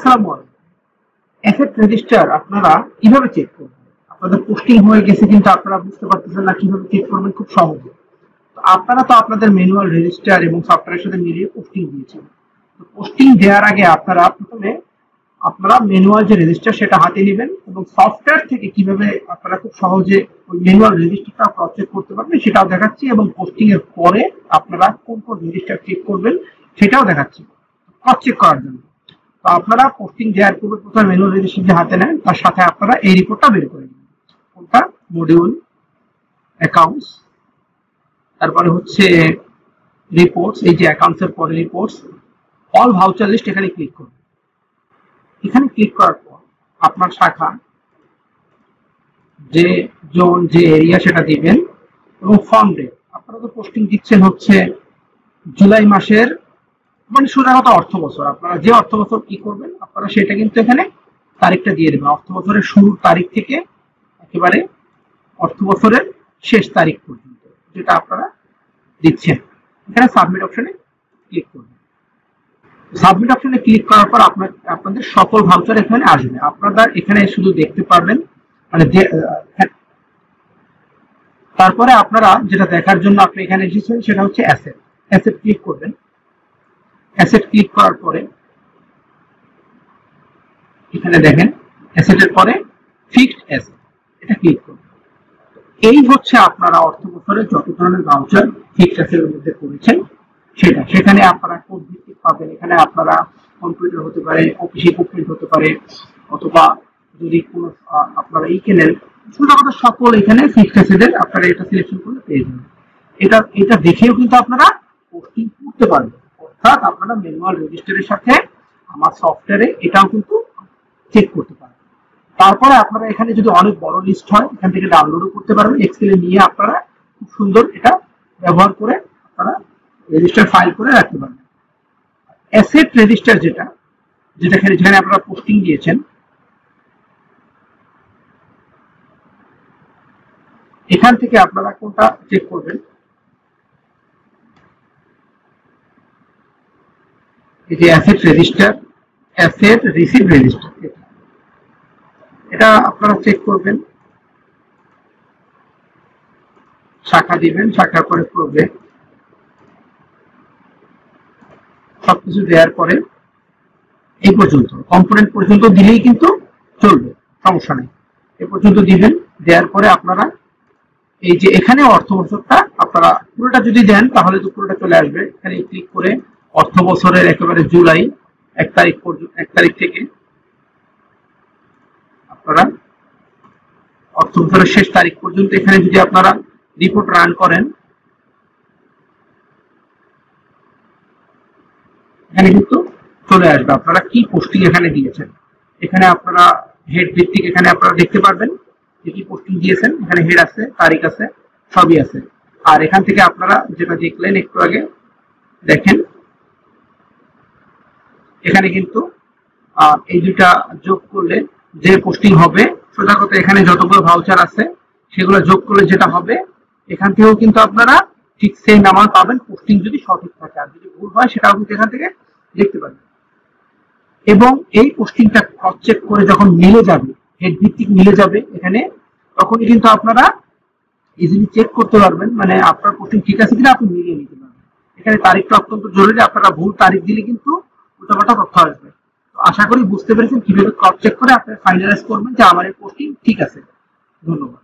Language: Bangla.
আসসালামু আলাইকুম। অ্যাসেট রেজিস্টার আপনারা কিভাবে চেক করবেন? আপনাদের পোস্টিং হয়ে গেছে কিন্তু আপনারা বুঝতে পারতেছেন না কিভাবে চেক করবেন খুব সহজে। তো আপনারা তো আপনাদের ম্যানুয়াল রেজিস্টার এবং সফটওয়্যারের সাথে মিলিয়ে পোস্টিং দিয়েছেন। তো পোস্টিং দেওয়ার আগে আপনারা প্রথমে ম্যানুয়াল যে রেজিস্টার সেটা হাতে নেবেন এবং সফটওয়্যার থেকে কিভাবে আপনারা খুব সহজে ওই ম্যানুয়াল রেজিস্টারটা ক্রস চেক করতে পারবেন সেটাও দেখাচ্ছি এবং পোস্টিং এর পরে আপনারা কোন কোন রেজিস্টার চেক করবেন সেটাও দেখাচ্ছি ক্রস চেক করার জন্য। তো আপনারা পোস্টিং দেওয়ার পূর্বে প্রথমে ম্যানুয়াল রেজিস্টার যে হাতে নেন তার সাথে আপনারা এই রিপোর্টটা বের করে নেবেন। কোনটা? মডিউল অ্যাকাউন্টস, তারপরে হচ্ছে রিপোর্টস, এই যে অ্যাকাউন্টস এর পরে রিপোর্টস, অল ভাউচার লিস্ট এখানে ক্লিক করুন। এখানে ক্লিক করার পর আপনার শাখা যে জোন যে এরিয়া সেটা দিবেন এবং ফর্ম ডেট। আপনারা তো পোস্টিং দিচ্ছেন হচ্ছে জুলাই মাসের, মানে সোজা কথা অর্থ বছর। আপনারা যে অর্থ বছর কি করবেন আপনারা সেটা কিন্তু এখানে তারিখটা দিয়ে দেবেন। অর্থ বছরের শুরুর তারিখ থেকে একেবারে অর্থ বছরের শেষ তারিখ পর্যন্ত যেটা আপনারা দিচ্ছেন। এখানে সাবমিট অপশনে ক্লিক করবেন। সাবমিট অপশনে ক্লিক করার পর আপনাদের সকল ভাউচার এখানে আসবে। আপনারা এখানে শুধু দেখতে পারবেন, মানে তারপরে আপনারা যেটা দেখার জন্য আপনি এখানে এসেছেন সেটা হচ্ছে অ্যাসেট। অ্যাসেট ক্লিক করবেন। অ্যাসেট ক্লিক করার পরে এখানে দেখেন অ্যাসেটের পরে ফিক্সড অ্যাসেট, এটা ক্লিক করবেন। এই হচ্ছে আপনারা অর্থ বছরে যত ধরনের ভাউচার ফিক্সড অ্যাসেটের মধ্যে করেছেন সেটা। সেখানে আপনারা কোড ভিত্তিক পাবেন। এখানে আপনারা কম্পিউটার হতে পারে, অফিস ইকুইপমেন্ট হতে পারে, অথবা যদি কোনো আপনারা কেনেন, কথা সকল এখানে ফিক্সড অ্যাসেটের আপনারা এটা সিলেকশন করলে পেয়ে যাবেন। এটা দেখেও কিন্তু আপনারা পোস্টিং করতে পারবেন। অর্থাৎ আপনারা ম্যানুয়াল রেজিস্টারের সাথে আমার সফটওয়্যারে এটাও কিন্তু চেক করতে পারবেন। তারপরে আপনারা এখানে যদি অনেক বড় লিস্ট হয় এখান থেকে ডাউনলোডও করতে পারবেন। এক্সেলে নিয়ে আপনারা খুব সুন্দর এটা ব্যবহার করে আপনারা রেজিস্টার ফাইল করে রাখতে পারবেন। অ্যাসেট রেজিস্টার যেখানে আপনারা পোস্টিং দিয়েছেন, এখান থেকে আপনারা কোনটা চেক করবেন? এই যে asset register, asset receive register, এটা আপনারা চেক করবেন। শাখা দিবেন, শাখার পরে প্রজেক্ট, সবকিছু দেওয়ার পরে এই পর্যন্ত কম্পোনেন্ট পর্যন্ত দিলেই কিন্তু চলবে, সমস্যা নেই। এ পর্যন্ত দিবেন। দেওয়ার পরে আপনারা এই যে এখানে অর্থ বছরটা আপনারা পুরোটা যদি দেন তাহলে তো পুরোটা চলে আসবে। এখানে ক্লিক করে অর্থ বছরের একেবারে জুলাই 1 তারিখ পর্যন্ত, 1 তারিখ থেকে আপনারা অর্থ বছরের শেষ তারিখ পর্যন্ত এখানে যদি আপনারা রিপোর্ট রান করেন, এখানে কিন্তু চলে আসবে আপনারা কি পোস্টিং এখানে দিয়েছেন। এখানে আপনারা হেড ভিত্তিক এখানে আপনারা দেখতে পারবেন যে কি পোস্টিং দিয়েছেন। এখানে হেড আছে, তারিখ আছে, সবই আছে। আর এখান থেকে আপনারা যেটা দেখলেন একটু আগে, দেখেন এখানে কিন্তু এই দুটা যোগ করলে যে পোস্টিং হবে, সোজা কথা এখানে যতগুলো ভাউচার আছে সেগুলো যোগ করলে যেটা হবে, এখান থেকেও কিন্তু আপনারা ঠিক সেম অ্যামাউন্ট পাবেন পোস্টিং যদি সঠিক থাকে। আর যদি ভুল হয় সেটাও কিন্তু এখান থেকে দেখতে পাবেন। এবং এই পোস্টিংটা ক্রস চেক করে যখন মিলে যাবে, হেড ভিত্তিক মিলে যাবে এখানে, তখনই কিন্তু আপনারা ইজিলি চেক করতে পারবেন, মানে আপনার পোস্টিং ঠিক আছে কিনা আপনি মিলিয়ে নিতে পারবেন। এখানে তারিখটা অত্যন্ত জরুরি। আপনারা ভুল তারিখ দিলে কিন্তু উল্টাপাল্টা তথ্য আসবে। তো আশা করি বুঝতে পেরেছেন কিভাবে ক্রস চেক করে আপনি ফাইনালাইজ করবেন যে আমার এই পোস্টিং ঠিক আছে। ধন্যবাদ।